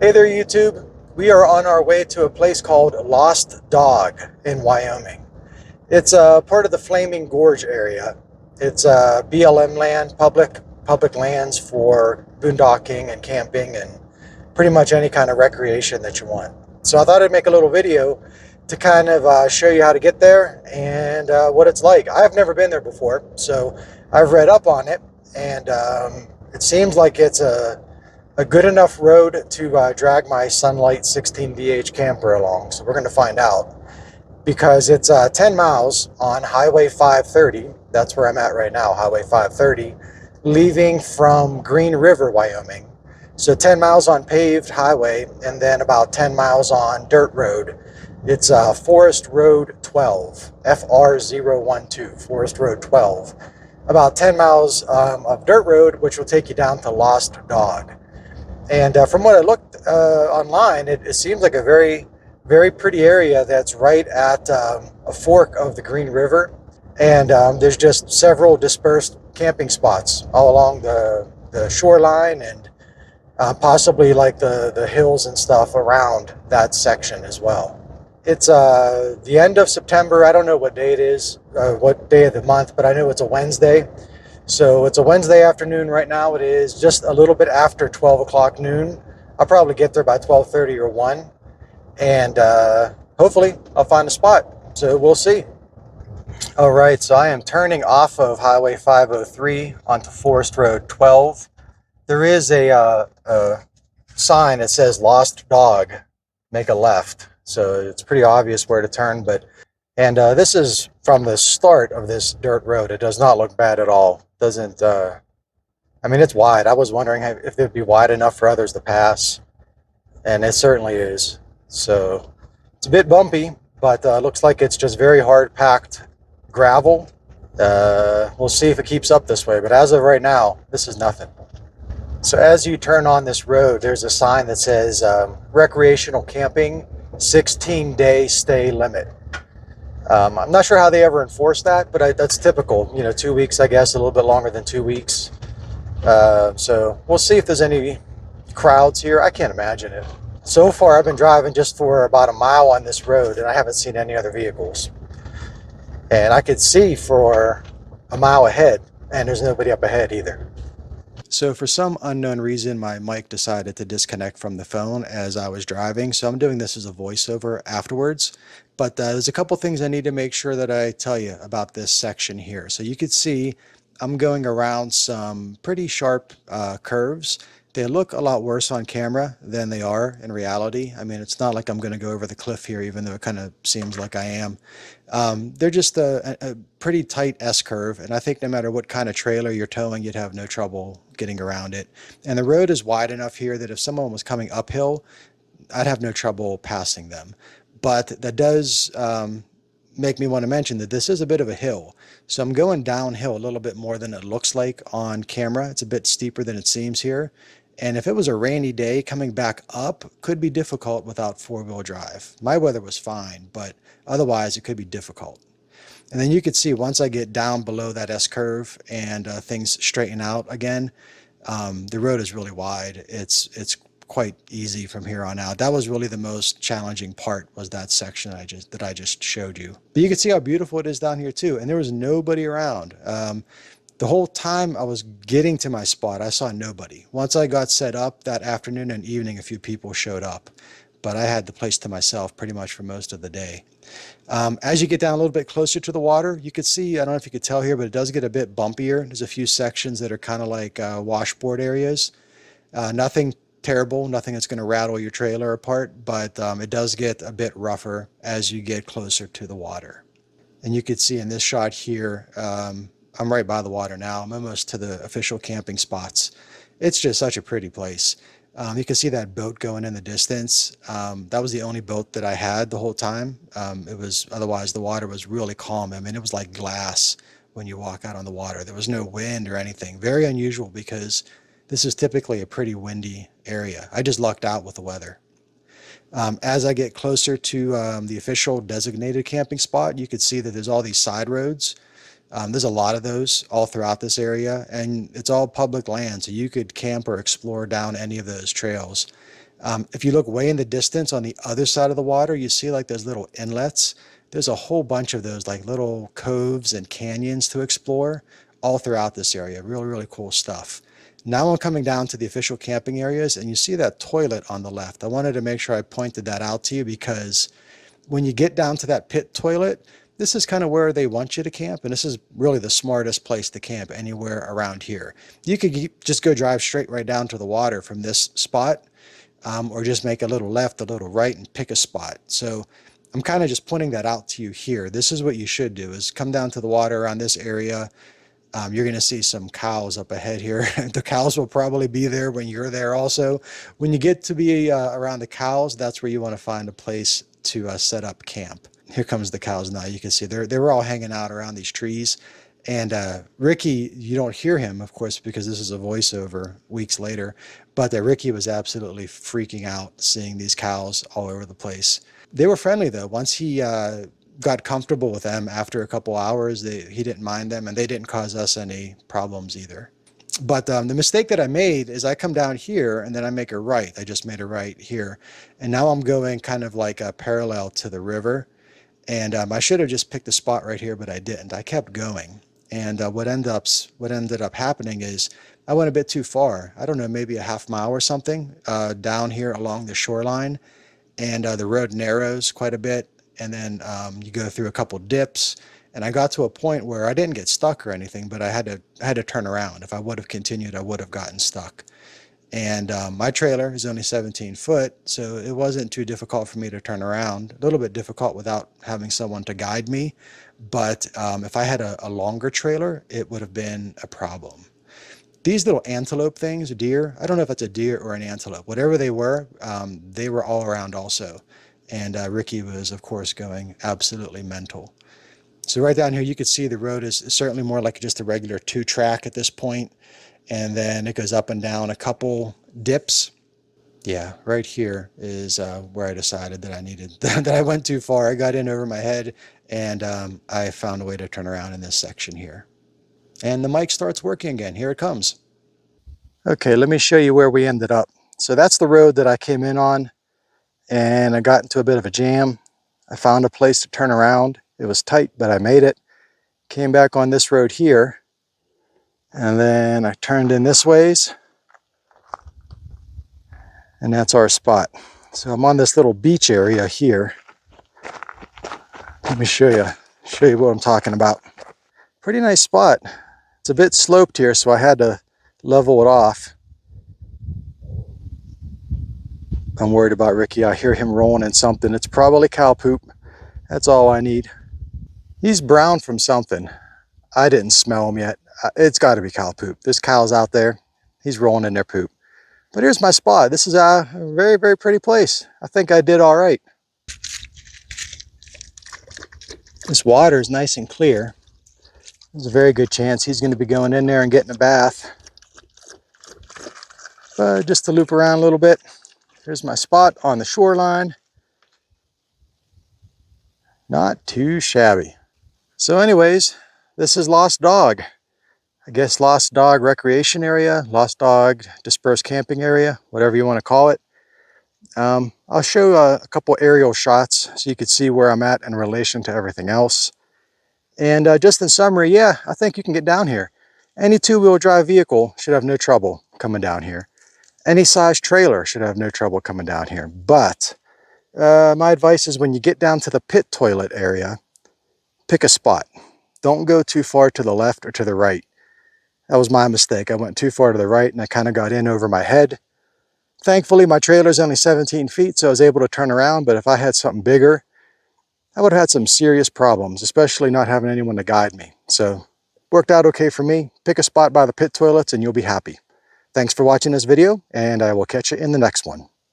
Hey there, YouTube. We are on our way to a place called Lost Dog in Wyoming. It's part of the Flaming Gorge area. It's BLM land, public lands for boondocking and camping and pretty much any kind of recreation that you want. So I thought I'd make a little video to kind of show you how to get there and what it's like. I've never been there before, so I've read up on it, and it seems like it's a good enough road to drag my Sunlight 16VH camper along. So we're going to find out, because it's 10 miles on Highway 530. That's where I'm at right now, Highway 530, leaving from Green River, Wyoming. So 10 miles on paved highway, and then about 10 miles on dirt road. It's Forest Road 12, FR012, Forest Road 12. About 10 miles of dirt road, which will take you down to Lost Dog. And from what I looked online, it seems like a very pretty area that's right at a fork of the Green River. And there's just several dispersed camping spots all along the shoreline, and possibly like the hills and stuff around that section as well. It's the end of September. I don't know what day it is, what day of the month, but I know it's a Wednesday. So it's a Wednesday afternoon right now. It is just a little bit after 12 o'clock noon. I'll probably get there by 12:30 or 1. And hopefully I'll find a spot. So we'll see. All right, so I am turning off of Highway 503 onto Forest Road 12. There is a sign that says Lost Dog, make a left. So it's pretty obvious where to turn. And this is from the start of this dirt road. It does not look bad at all. Doesn't, I mean, it's wide. I was wondering if it'd be wide enough for others to pass, and it certainly is. So it's a bit bumpy, but looks like it's just very hard packed gravel. We'll see if it keeps up this way, but as of right now, this is nothing. So as you turn on this road, there's a sign that says recreational camping, 16-day stay limit. I'm not sure how they ever enforce that, but that's typical. 2 weeks, I guess, a little bit longer than 2 weeks. So we'll see if there's any crowds here. I can't imagine it. So far, I've been driving just for about a mile on this road, and I haven't seen any other vehicles. And I could see for a mile ahead, and there's nobody up ahead either. So for some unknown reason, my mic decided to disconnect from the phone as I was driving. So I'm doing this as a voiceover afterwards. But there's a couple things I need to make sure that I tell you about this section here. So you could see I'm going around some pretty sharp curves. They look a lot worse on camera than they are in reality. I mean, it's not like I'm going to go over the cliff here, even though it kind of seems like I am. They're just a pretty tight S-curve, and I think no matter what kind of trailer you're towing, you'd have no trouble getting around it. And the road is wide enough here that if someone was coming uphill, I'd have no trouble passing them. But that does make me want to mention that this is a bit of a hill. So I'm going downhill a little bit more than it looks like on camera. It's a bit steeper than it seems here. And if it was a rainy day, coming back up could be difficult without four-wheel drive. My weather was fine, but otherwise it could be difficult. And then you could see once I get down below that S-curve and things straighten out again, the road is really wide. It's quite easy from here on out. That was really the most challenging part, was that section that I just showed you. But you can see how beautiful it is down here too. And there was nobody around. The whole time I was getting to my spot, I saw nobody. Once I got set up that afternoon and evening, a few people showed up, but I had the place to myself pretty much for most of the day. As you get down a little bit closer to the water, you could see, I don't know if you could tell here, but it does get a bit bumpier. There's a few sections that are kind of like washboard areas. Nothing terrible, nothing that's going to rattle your trailer apart, but it does get a bit rougher as you get closer to the water. And you could see in this shot here, I'm right by the water now. I'm almost to the official camping spots. It's just such a pretty place. You can see that boat going in the distance. That was the only boat that I had the whole time. Otherwise the water was really calm. I mean, it was like glass when you walk out on the water. There was no wind or anything. Very unusual, because this is typically a pretty windy area. I just lucked out with the weather. As I get closer to the official designated camping spot, you could see that there's all these side roads. There's a lot of those all throughout this area, and it's all public land, so you could camp or explore down any of those trails. If you look way in the distance on the other side of the water, you see like those little inlets. There's a whole bunch of those like little coves and canyons to explore all throughout this area. Really, really cool stuff. Now I'm coming down to the official camping areas, and you see that toilet on the left. I wanted to make sure I pointed that out to you because when you get down to that pit toilet, this is kind of where they want you to camp, and this is really the smartest place to camp anywhere around here. You could just go drive straight right down to the water from this spot, or just make a little left, a little right, and pick a spot. So I'm kind of just pointing that out to you here. This is what you should do, is come down to the water around this area. You're going to see some cows up ahead here. The cows will probably be there when you're there also. When you get to be around the cows, that's where you want to find a place to set up camp. Here comes the cows now. You can see they were all hanging out around these trees. And Ricky, you don't hear him, of course, because this is a voiceover weeks later. But Ricky was absolutely freaking out seeing these cows all over the place. They were friendly, though. Once he got comfortable with them after a couple hours, he didn't mind them, and they didn't cause us any problems either. But the mistake that I made is I come down here and then I make a right. I just made a right here. And now I'm going kind of like a parallel to the river. And I should have just picked a spot right here, but I didn't. I kept going. And what ended up happening is I went a bit too far. I don't know, maybe a half mile or something down here along the shoreline. And the road narrows quite a bit. And then you go through a couple dips. And I got to a point where I didn't get stuck or anything, but I had to turn around. If I would have continued, I would have gotten stuck. And my trailer is only 17 foot, so it wasn't too difficult for me to turn around. A little bit difficult without having someone to guide me, but if I had a longer trailer, it would have been a problem. These little antelope things, deer, I don't know if it's a deer or an antelope, whatever they were all around also. And Ricky was, of course, going absolutely mental. So right down here, you can see the road is certainly more like just a regular 2-track at this point. And then it goes up and down a couple dips. Yeah, right here is where I decided that I needed, that I went too far. I got in over my head, and I found a way to turn around in this section here. And the mic starts working again. Here it comes. Okay, let me show you where we ended up. So that's the road that I came in on, and I got into a bit of a jam. I found a place to turn around. It was tight, but I made it. Came back on this road here, and then I turned in this ways, and that's our spot. So I'm on this little beach area here. Let me show you what I'm talking about. Pretty nice spot. It's a bit sloped here, so I had to level it off. I'm worried about Ricky. I hear him rolling in something. It's probably cow poop. That's all I need. He's brown from something. I didn't smell him yet. It's got to be cow poop. There's cows out there. He's rolling in their poop. But here's my spot. This is a very, very pretty place. I think I did all right. This water is nice and clear. There's a very good chance he's going to be going in there and getting a bath. Just to loop around a little bit. Here's my spot on the shoreline. Not too shabby. So anyways, this is Lost Dog. I guess Lost Dog Recreation Area, Lost Dog Dispersed Camping Area, whatever you want to call it. I'll show a couple aerial shots so you can see where I'm at in relation to everything else. And just in summary, yeah, I think you can get down here. Any two-wheel drive vehicle should have no trouble coming down here. Any size trailer should have no trouble coming down here. But my advice is when you get down to the pit toilet area, pick a spot. Don't go too far to the left or to the right. That was my mistake. I went too far to the right and I kind of got in over my head. Thankfully, my trailer's only 17 feet, so I was able to turn around. But if I had something bigger, I would have had some serious problems, especially not having anyone to guide me. So worked out okay for me. Pick a spot by the pit toilets and you'll be happy. Thanks for watching this video, and I will catch you in the next one.